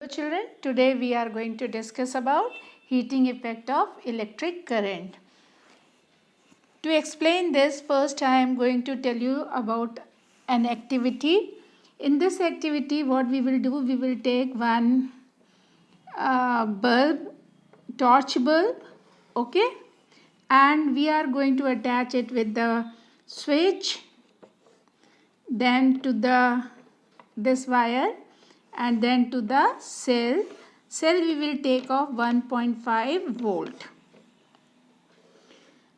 Hello children, today we are going to discuss about heating effect of electric current. To explain this, first I am going to tell you about an activity. In this activity, what we will do, we will take one bulb, torch bulb, okay, and we are going to attach it with the switch, then to this wire, and then to the cell we will take off 1.5 volt,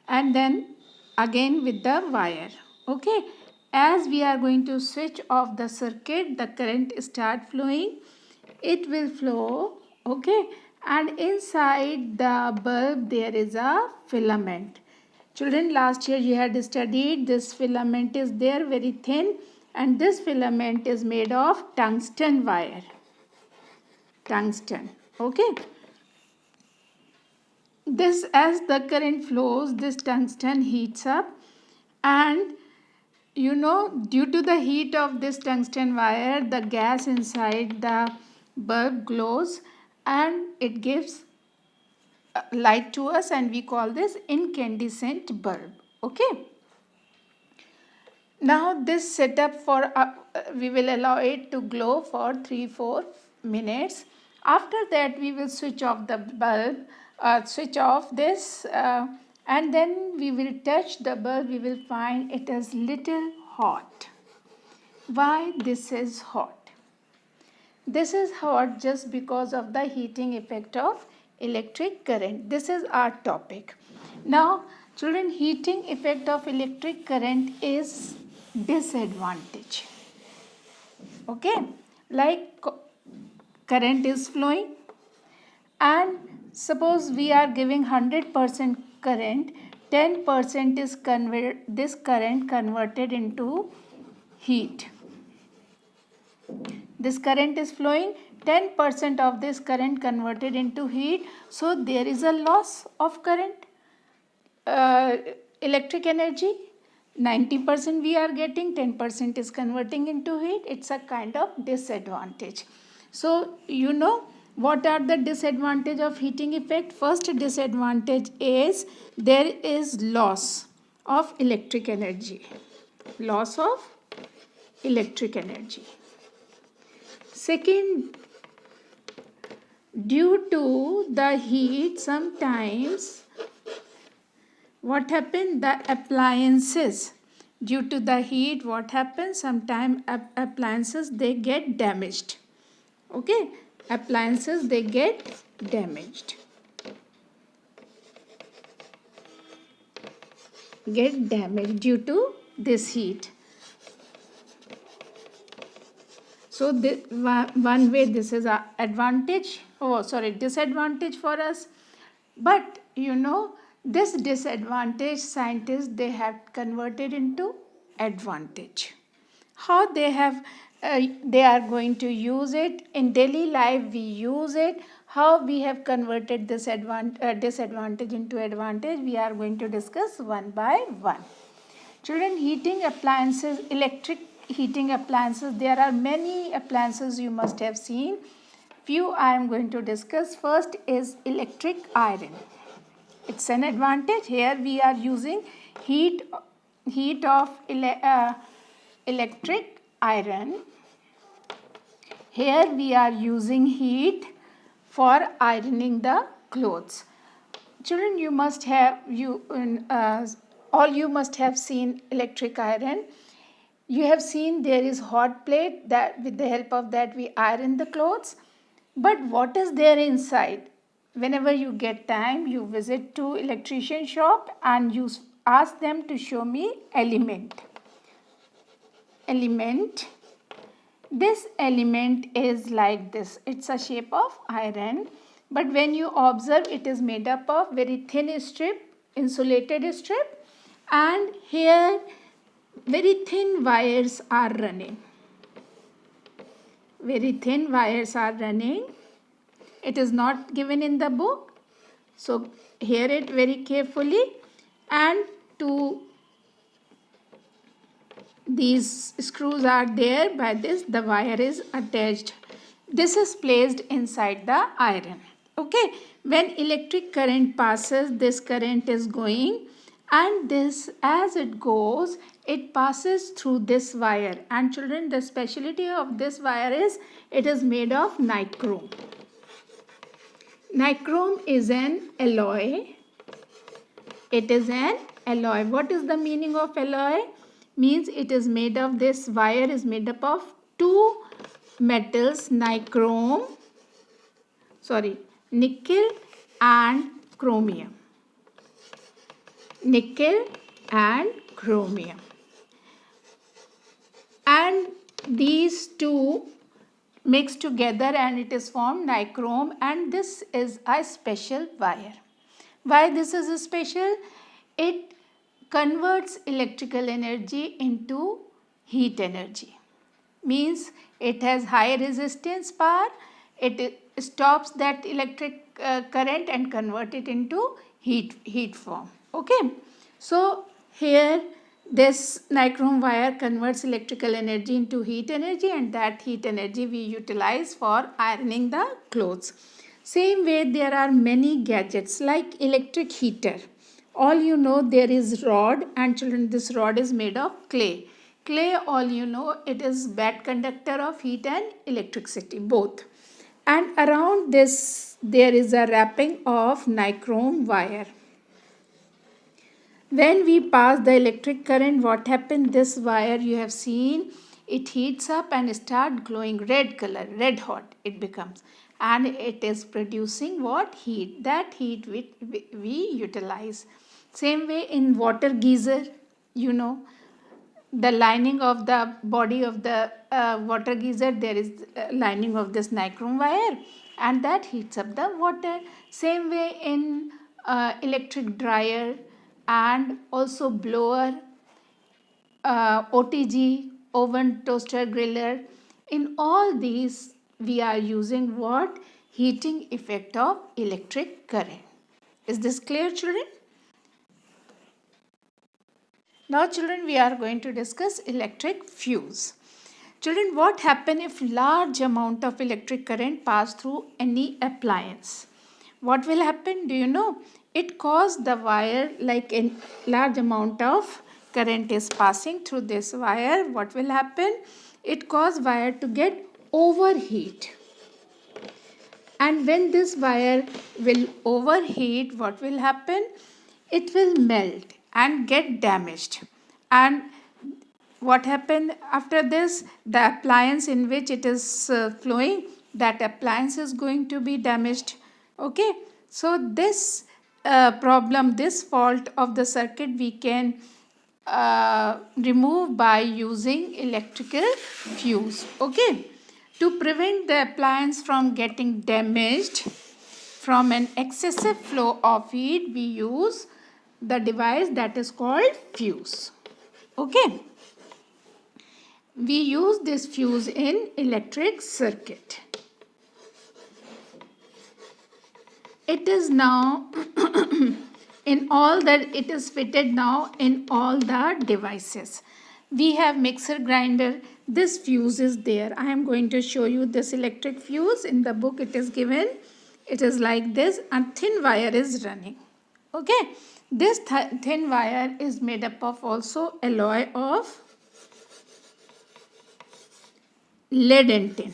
and then again with the wire. Okay, as we are going to switch off the circuit, the current start flowing, it will flow. Okay, and inside the bulb there is a filament. Children, last year you had studied this filament is there, very thin, and this filament is made of tungsten wire. Tungsten. Okay. This, as the current flows, this tungsten heats up, and due to the heat of this tungsten wire, the gas inside the bulb glows and it gives light to us, and we call this incandescent bulb. Okay. Now this setup for we will allow it to glow for 3-4 minutes. After that we will switch off the bulb, switch off this, and then we will touch the bulb. We will find it is little hot. Why this is hot? This is hot just because of the heating effect of electric current. This is our topic. Now children, heating effect of electric current is disadvantage. Okay, like current is flowing, and suppose we are giving 100% current, 10% is this current converted into heat. This current is flowing, 10% of this current converted into heat, so there is a loss of current, electric energy. 90% we are getting, 10% is converting into heat. It's a kind of disadvantage. So what are the disadvantage of heating effect? First disadvantage is there is loss of electric energy. Loss of electric energy. Second, due to the heat, sometimes what happens, the appliances, due to the heat, what happens, sometimes appliances they get damaged. Okay, appliances they get damaged. Get damaged due to this heat. So one way this is a disadvantage for us. But this disadvantage, scientists they have converted into advantage. How they are going to use it in daily life? We use it. How we have converted this disadvantage into advantage, we are going to discuss one by one. Children, heating appliances, electric heating appliances, there are many appliances you must have seen. Few I am going to discuss. First is electric iron. It's an advantage. Here we are using heat of electric iron. Here we are using heat for ironing the clothes. Children, you must have you must have seen electric iron. You have seen there is hot plate that with the help of that we iron the clothes. But what is there inside? Whenever you get time, you visit to electrician shop and you ask them to show me element. This element is like this. It's a shape of iron, but when you observe, it is made up of very thin strip, insulated strip, and here very thin wires are running. Very thin wires are running. It is not given in the book, so hear it very carefully, and to these screws are there. By this the wire is attached. This is placed inside the iron. Okay, when electric current passes, this current is going, and this, as it goes, it passes through this wire. And children, the specialty of this wire is it is made of nichrome. Nichrome is an alloy. It is an alloy. What is the meaning of alloy? Means it is made of, this wire is made up of two metals, nickel and chromium. Nickel and chromium. And these two mix together and it is formed nichrome, and this is a special wire. Why this is a special? It converts electrical energy into heat energy. Means it has high resistance power. It stops that electric current and convert it into heat form. Okay. So here this nichrome wire converts electrical energy into heat energy, and that heat energy we utilize for ironing the clothes. Same way, there are many gadgets like electric heater. All you know, there is rod, and children, this rod is made of clay. Clay, all you know, it is bad conductor of heat and electricity, both. And around this there is a wrapping of nichrome wire. When we pass the electric current, what happens? This wire, you have seen, it heats up and start glowing red color, red hot it becomes, and it is producing what? Heat. That heat we utilize. Same way in water geyser, you know, the lining of the body of the water geyser, there is lining of this nichrome wire, and that heats up the water. Same way in electric dryer and also blower, OTG, oven, toaster, griller. In all these we are using what? Heating effect of electric current. Is this clear, children? Now children, we are going to discuss electric fuse. Children, what happens if large amount of electric current pass through any appliance? What will happen? Do you know? It causes the wire, like a large amount of current is passing through this wire. What will happen? It causes wire to get overheat. And when this wire will overheat, what will happen? It will melt and get damaged. And what happened after this? The appliance in which it is flowing, that appliance is going to be damaged. Okay. So this problem, this fault of the circuit, we can remove by using electrical fuse. Okay. To prevent the appliance from getting damaged from an excessive flow of heat, we use the device that is called fuse. Okay. We use this fuse in electric circuit. It is now in all that, it is fitted now in all the devices. We have mixer grinder. This fuse is there. I am going to show you this electric fuse. In the book it is given. It is like this, and thin wire is running. Okay. This thin wire is made up of also alloy of lead and tin.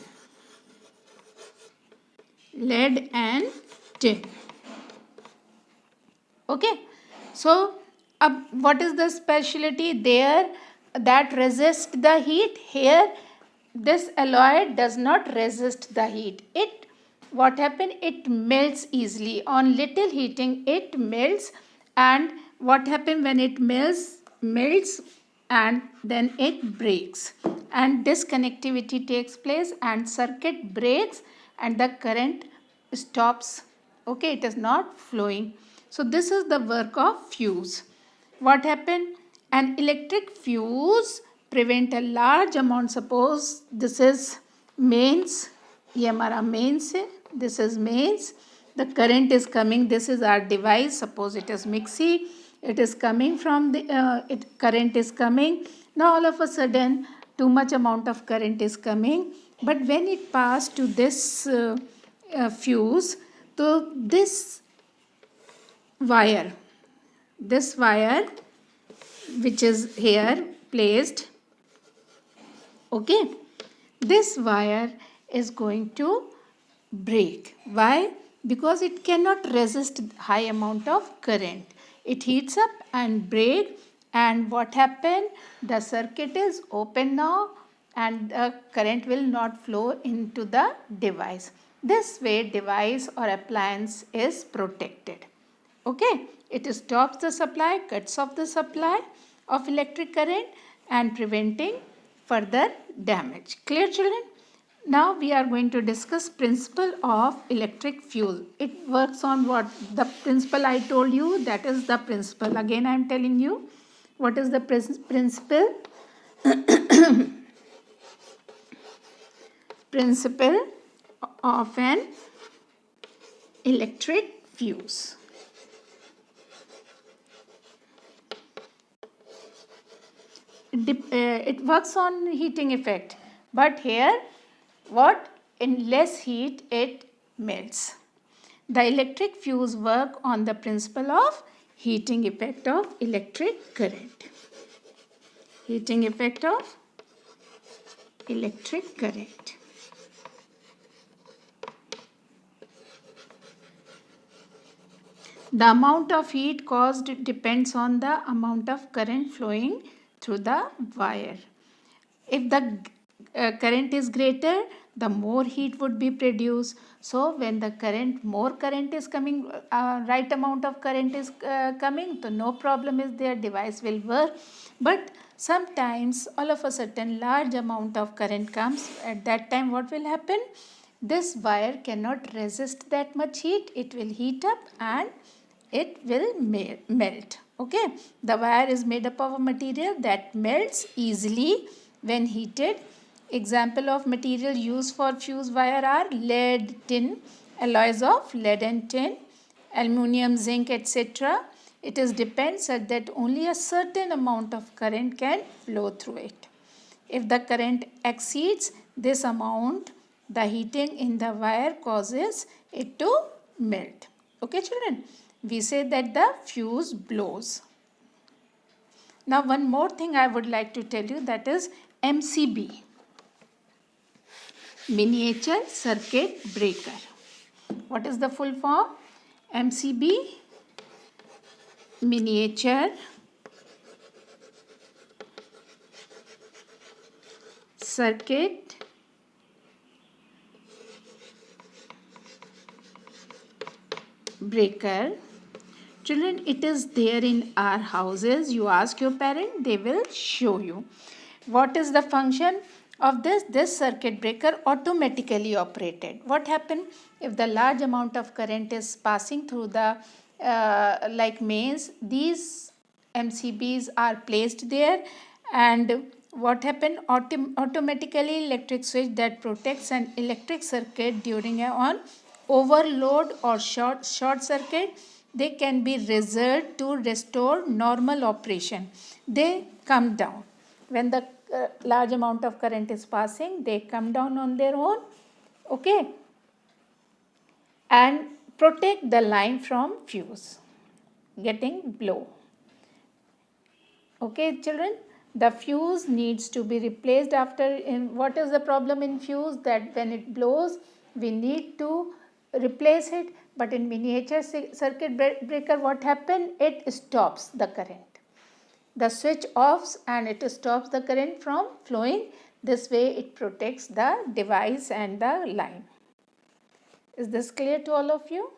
Lead and tin. Okay. So, what is the specialty there? That resists the heat. Here, this alloy does not resist the heat. What happens? It melts easily. On little heating, it melts. And what happens when it melts and then it breaks, and disconnectivity takes place and circuit breaks and the current stops. Okay, it is not flowing. So this is the work of fuse. What happened? An electric fuse prevent a large amount. Suppose this is mains, ये हमारा mains है, this is mains. The current is coming, this is our device, suppose it is mixie, it is coming from the, current is coming. Now all of a sudden too much amount of current is coming But when it passed to this fuse, so wire, this wire which is here placed, okay, this wire is going to break. Why? Because it cannot resist high amount of current. It heats up and break, and what happened? The circuit is open now and the current will not flow into the device. This way device or appliance is protected. Okay, it stops the supply, cuts off the supply of electric current and preventing further damage. Clear, children? Now we are going to discuss principle of electric fuse. It works on what? The principle I told you, that is the principle. Again I am telling you what is the principle. Principle of an electric fuse. It works on heating effect, but here what? In less heat it melts. The electric fuse work on the principle of heating effect of electric current. Heating effect of electric current. The amount of heat caused depends on the amount of current flowing through the wire. If the current is greater, the more heat would be produced. So when the more current is coming, right amount of current is coming, so no problem is there, device will work. But sometimes all of a sudden large amount of current comes. At that time what will happen? This wire cannot resist that much heat. It will heat up and it will melt. Okay, the wire is made up of a material that melts easily when heated. Example of material used for fuse wire are lead, tin, alloys of lead and tin, aluminium, zinc, etc. It is depends such that only a certain amount of current can flow through it. If the current exceeds this amount, the heating in the wire causes it to melt. Okay, children? We say that the fuse blows. Now one more thing I would like to tell you, that is MCB, miniature circuit breaker. What is the full form? MCB, miniature circuit breaker. Children, it is there in our houses. You ask your parent, they will show you. What is the function of this? This circuit breaker automatically operated. What happened? If the large amount of current is passing through the like mains, these MCBs are placed there, and what happened? Automatically electric switch that protects an electric circuit during on overload or short circuit, they can be reserved to restore normal operation. They come down when the large amount of current is passing. They come down on their own, okay, and protect the line from fuse getting blow. Okay, children, the fuse needs to be replaced after. What is the problem in fuse? That when it blows, we need to replace it. But in miniature circuit breaker, what happened? It stops the current. The switch offs and it stops the current from flowing. This way it protects the device and the line. Is this clear to all of you?